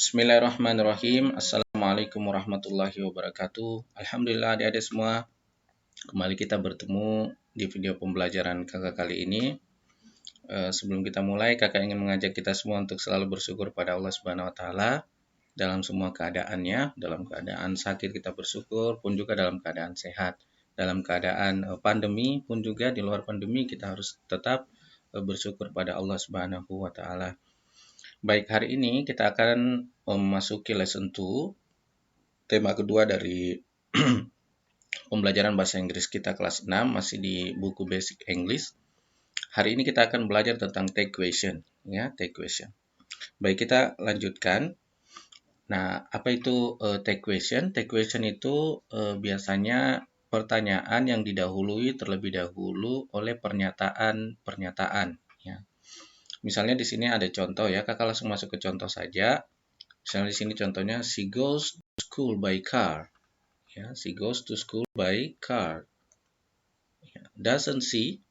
Bismillahirrahmanirrahim. Assalamualaikum warahmatullahi wabarakatuh. Alhamdulillah adik-adik semua. Kembali kita bertemu di video pembelajaran kakak kali ini. Sebelum kita mulai, kakak ingin mengajak kita semua untuk selalu bersyukur pada Allah Subhanahu wa Ta'ala dalam semua keadaannya. Dalam keadaan sakit kita bersyukur, pun juga dalam keadaan sehat. Dalam keadaan pandemi pun juga di luar pandemi kita harus tetap bersyukur pada Allah Subhanahu wa Ta'ala. Baik, hari ini kita akan memasuki lesson 2, tema kedua dari pembelajaran bahasa Inggris kita kelas 6, masih di buku Basic English. Hari ini kita akan belajar tentang take question, ya, take question. Baik, kita lanjutkan. Nah, apa itu take question? Take question itu biasanya pertanyaan yang didahului terlebih dahulu oleh pernyataan-pernyataan, ya. Misalnya di sini ada contoh ya, kakak langsung masuk ke contoh saja. Misalnya di sini contohnya, she goes to school by car. Ya, she goes to school by car. Ya, doesn't she?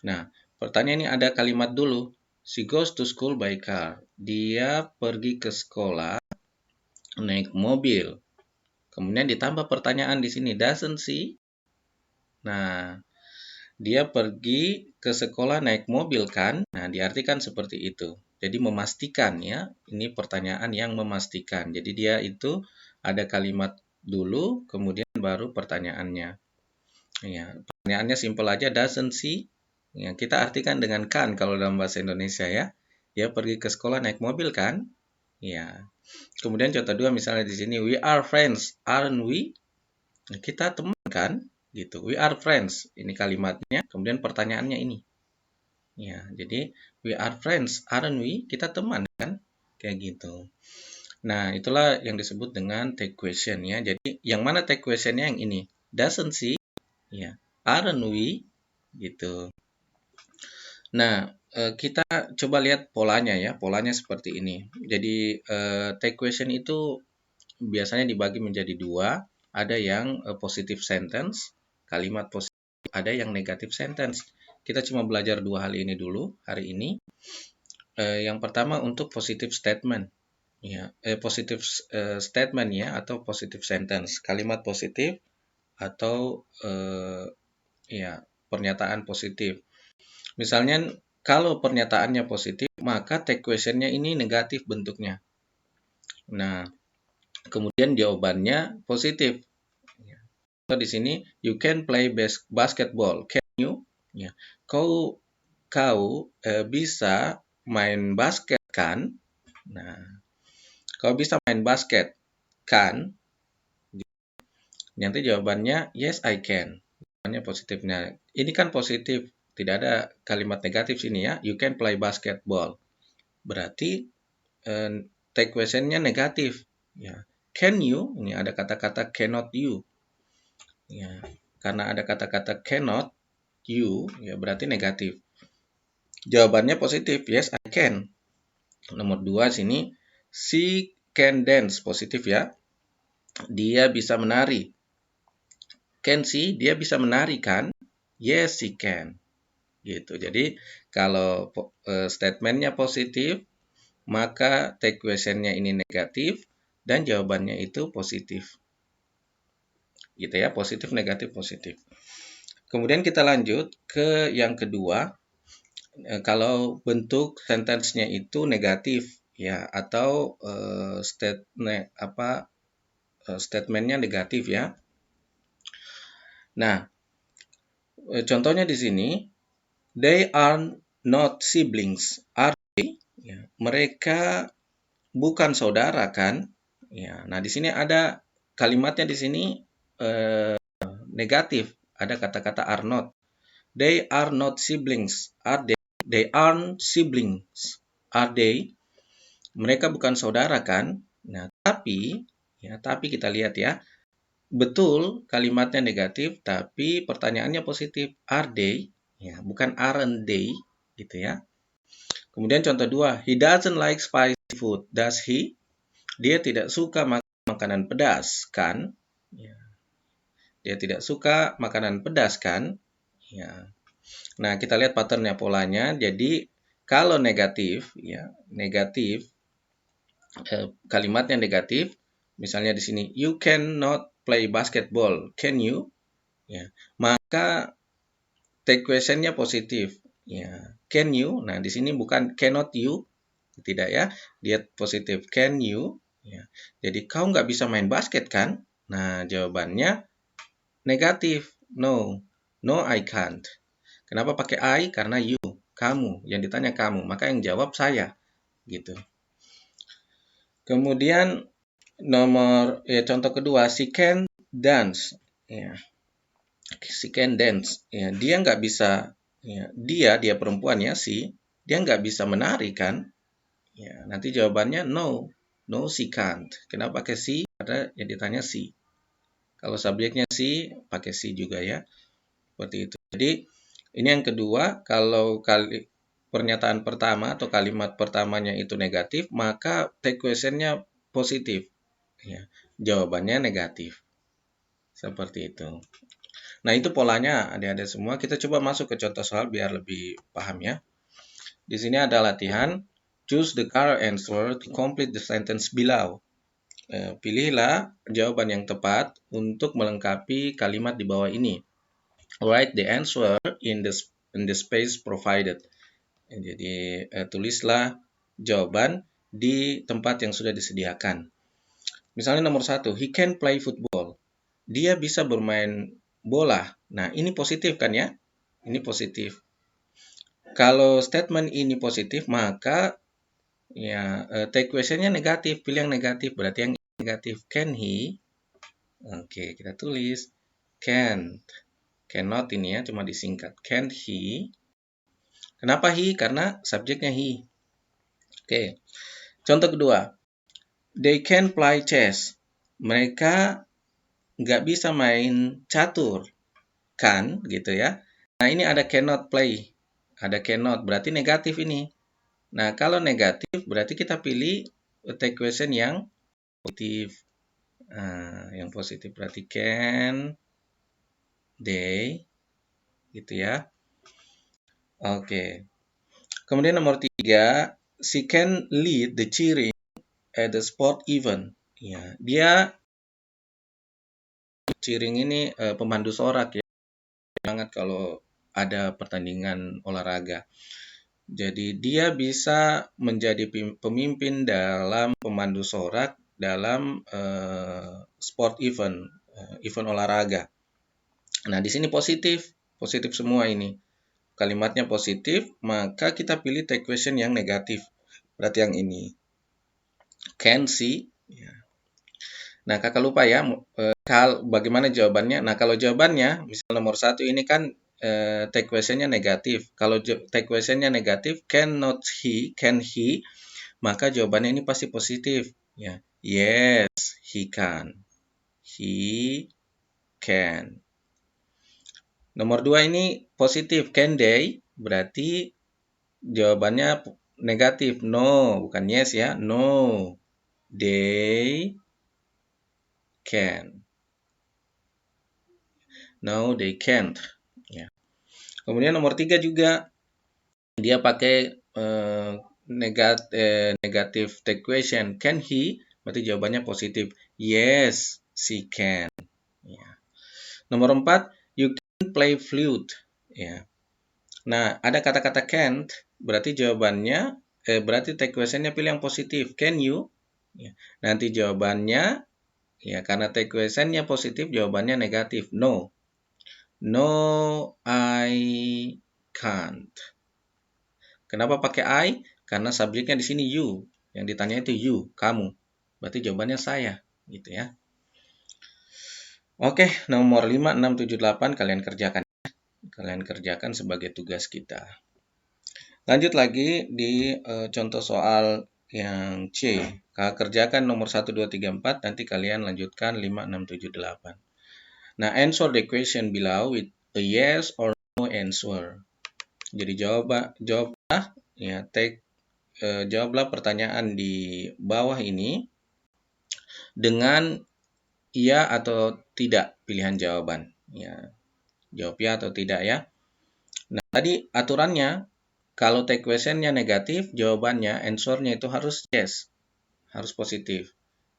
Nah, pertanyaan ini ada kalimat dulu. She goes to school by car. Dia pergi ke sekolah naik mobil. Kemudian ditambah pertanyaan di sini, doesn't she? Nah, dia pergi ke sekolah naik mobil kan? Nah, diartikan seperti itu. Jadi memastikan ya, ini pertanyaan yang memastikan. Jadi dia itu ada kalimat dulu, kemudian baru pertanyaannya. Ya, pertanyaannya simpel aja, doesn't she? Ya, kita artikan dengan kan kalau dalam bahasa Indonesia ya. Dia pergi ke sekolah naik mobil kan? Ya. Kemudian contoh dua misalnya di sini, we are friends, aren't we? Kita teman kan? Gitu. We are friends. Ini kalimatnya, kemudian pertanyaannya ini. Ya, jadi we are friends, aren't we? Kita teman kan? Kayak gitu. Nah, itulah yang disebut dengan take question ya. Jadi, yang mana take questionnya yang ini? Doesn't she? Ya. Aren't we? Gitu. Nah, kita coba lihat polanya ya. Polanya seperti ini. Jadi, take question itu biasanya dibagi menjadi dua. Ada yang positive sentence, kalimat positif, ada yang negative sentence. Kita cuma belajar dua hal ini dulu hari ini. Yang pertama untuk positive statement. Ya, positive statement ya, atau positive sentence. Kalimat positif atau ya, pernyataan positif. Misalnya kalau pernyataannya positif, maka take question-nya ini negatif bentuknya. Nah, kemudian jawabannya positif. Di sini, you can play basketball. Can you? Ya. Kau bisa main basket kan? Nah, kau bisa main basket kan? Nanti jawabannya yes I can. Jawabannya positifnya. Ini kan positif, tidak ada kalimat negatif sini ya. You can play basketball. Berarti take question-nya negatif. Ya. Can you? Ini ada kata-kata cannot you. Ya, karena ada kata-kata cannot you, ya berarti negatif. Jawabannya positif, yes I can. Nomor 2 sini, she can dance, positif ya. Dia bisa menari. Can she? Dia bisa menari kan? Yes she can. Gitu. Jadi kalau statementnya positif, maka take question-nya ini negatif dan jawabannya itu positif. Gitu ya, positif, negatif, positif. Kemudian kita lanjut ke yang kedua. Kalau bentuk sentence-nya itu negatif ya, atau statement-nya negatif ya. Nah, contohnya di sini, they are not siblings, are they? Ya, mereka bukan saudara kan? Ya, nah di sini ada kalimatnya di sini negatif, ada kata-kata are not. They are not siblings, are they? They aren't siblings, are they? Mereka bukan saudara kan? Nah, tapi kita lihat ya. Betul kalimatnya negatif, tapi pertanyaannya positif. Are they? Ya, bukan aren't they, gitu ya. Kemudian contoh 2, he doesn't like spicy food, does he? Dia tidak suka makanan pedas, kan? Ya. Dia tidak suka makanan pedas, kan? Ya. Nah, kita lihat patternnya, polanya. Jadi, kalau negatif, ya, negatif, kalimatnya negatif, misalnya di sini you cannot play basketball, can you? Ya, maka take questionnya positif. Ya, can you? Nah, di sini bukan cannot you, tidak ya, dia positif can you. Ya, jadi kau nggak bisa main basket kan? Nah, jawabannya negatif, no, no I can't. Kenapa pakai I? Karena you, kamu, yang ditanya kamu, maka yang jawab saya, gitu. Kemudian contoh kedua, she can dance. Ya, she can dance. Ya, dia nggak bisa. Ya, dia perempuan ya dia nggak bisa menari kan? Ya, nanti jawabannya no, no she can't. Kenapa pakai she? Karena yang ditanya she. Kalau subjeknya she, pakai she juga ya. Seperti itu. Jadi ini yang kedua, kalau pernyataan pertama atau kalimat pertamanya itu negatif, maka take questionnya positif. Ya, jawabannya negatif. Seperti itu. Nah, itu polanya adik-adik semua. Kita coba masuk ke contoh soal biar lebih paham ya. Di sini ada latihan. Choose the correct answer to complete the sentence below. Pilihlah jawaban yang tepat untuk melengkapi kalimat di bawah ini. Write the answer in the space provided. Jadi tulislah jawaban di tempat yang sudah disediakan. Misalnya nomor 1, he can play football. Dia bisa bermain bola. Nah, ini positif kan ya? Ini positif. Kalau statement ini positif, maka ya take questionnya negatif. Pilih yang negatif, berarti yang negatif. Can he? Oke, kita tulis. Can't. Cannot ini ya, cuma disingkat. Can he? Kenapa he? Karena subjeknya he. Oke. Contoh kedua. They can play chess. Mereka nggak bisa main catur. Kan, gitu ya. Nah, ini ada cannot play. Ada cannot, berarti negatif ini. Nah, kalau negatif, berarti kita pilih take question yang positif. Nah, yang positif berarti can, they, gitu ya. Oke. Kemudian nomor 3, she can lead the cheering at the sport event. Ya, dia cheering ini pemandu sorak ya. Sangat kalau ada pertandingan olahraga. Jadi dia bisa menjadi pemimpin dalam pemandu sorak dalam sport event, event olahraga. Nah, di sini positif, positif semua ini. Kalimatnya positif, maka kita pilih take question yang negatif. Berarti yang ini. Can see. Ya. Nah, kakak lupa ya, bagaimana jawabannya. Nah, kalau jawabannya, misal nomor 1 ini kan take questionnya negatif. Kalau take questionnya negatif, can he, maka jawabannya ini pasti positif. Ya, yes, he can. He can. Nomor 2 ini positif, can they, berarti jawabannya negatif, no, bukan yes ya, no, they can. No, they can't. Ya. Kemudian nomor 3 juga dia pakai negatif take question. Can he? Berarti jawabannya positif. Yes, she can. Ya. Nomor 4, you can play flute. Ya. Nah, ada kata-kata can't, berarti jawabannya berarti take questionnya pilih yang positif. Can you? Ya. Nanti jawabannya ya karena take questionnya positif, jawabannya negatif. No. No, I can't. Kenapa pakai I? Karena subjeknya di sini you. Yang ditanya itu you, kamu. Berarti jawabannya saya, gitu ya. Oke, nomor 5, 6, 7, 8 kalian kerjakan. Kalian kerjakan sebagai tugas kita. Lanjut lagi di contoh soal yang C. Kalian kerjakan nomor 1, 2, 3, 4, nanti kalian lanjutkan 5, 6, 7, 8. Nah, answer the question below with a yes or no answer. Jadi jawablah ya, jawablah pertanyaan di bawah ini dengan iya atau tidak pilihan jawaban. Ya, jawab ya atau tidak ya. Nah, tadi aturannya kalau take questionnya negatif, jawabannya answernya itu harus yes. harus positif.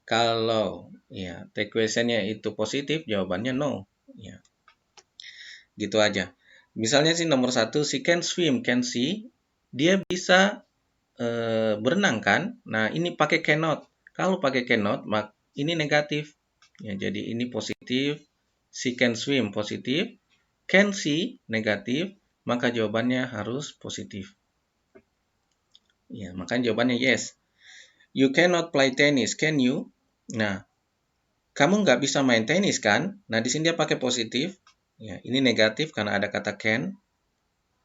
Kalau ya take questionnya itu positif, jawabannya no. Ya, gitu aja. Misalnya sih nomor 1, si can swim, can see, dia bisa berenang kan? Nah, ini pakai cannot. Kalau pakai cannot, ini negatif. Ya, jadi ini positif. Si can swim positif, can see negatif, maka jawabannya harus positif. Ya, makanya jawabannya yes. You cannot play tennis, can you? Nah, kamu nggak bisa main tenis kan? Nah, di sini dia pakai positif. Ya, ini negatif karena ada kata can.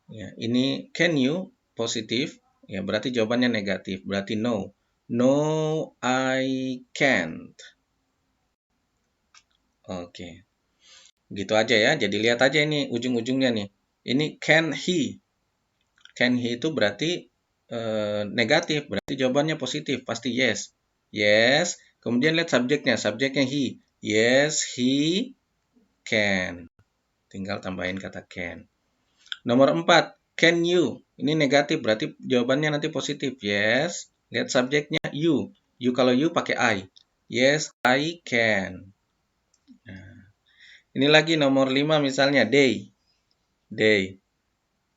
Ya, ini can you positif. Ya, berarti jawabannya negatif. Berarti no. No, I can't. Oke. Gitu aja ya. Jadi lihat aja ini ujung-ujungnya nih. Ini can he. Can he itu berarti negatif. Berarti jawabannya positif. Pasti yes. Yes. Kemudian lihat subjeknya. Subjeknya he. Yes, he can. Tinggal tambahin kata can. Nomor 4. Can you? Ini negatif. Berarti jawabannya nanti positif. Yes. Lihat subjeknya you. You kalau you pakai I. Yes, I can. Nah, ini lagi nomor 5 misalnya they. They.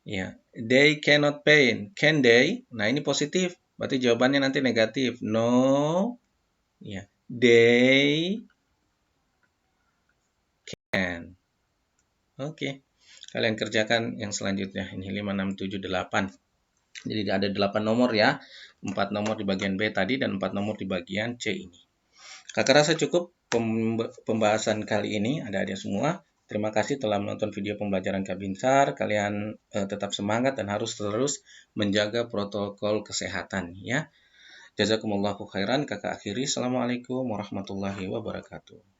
Ya, they cannot paint. Can they? Nah, ini positif. Berarti jawabannya nanti negatif. No. Ya, they can. Oke. Kalian kerjakan yang selanjutnya. Ini 5, 6, 7, 8. Jadi ada 8 nomor ya. 4 nomor di bagian B tadi dan 4 nomor di bagian C ini. Kakak rasa cukup pembahasan kali ini, adik-adik semua. Terima kasih telah menonton video pembelajaran Kabinsar. Kalian tetap semangat dan harus terus menjaga protokol kesehatan ya. Jazakumullahu khairan. Kakak akhiri. Assalamualaikum warahmatullahi wabarakatuh.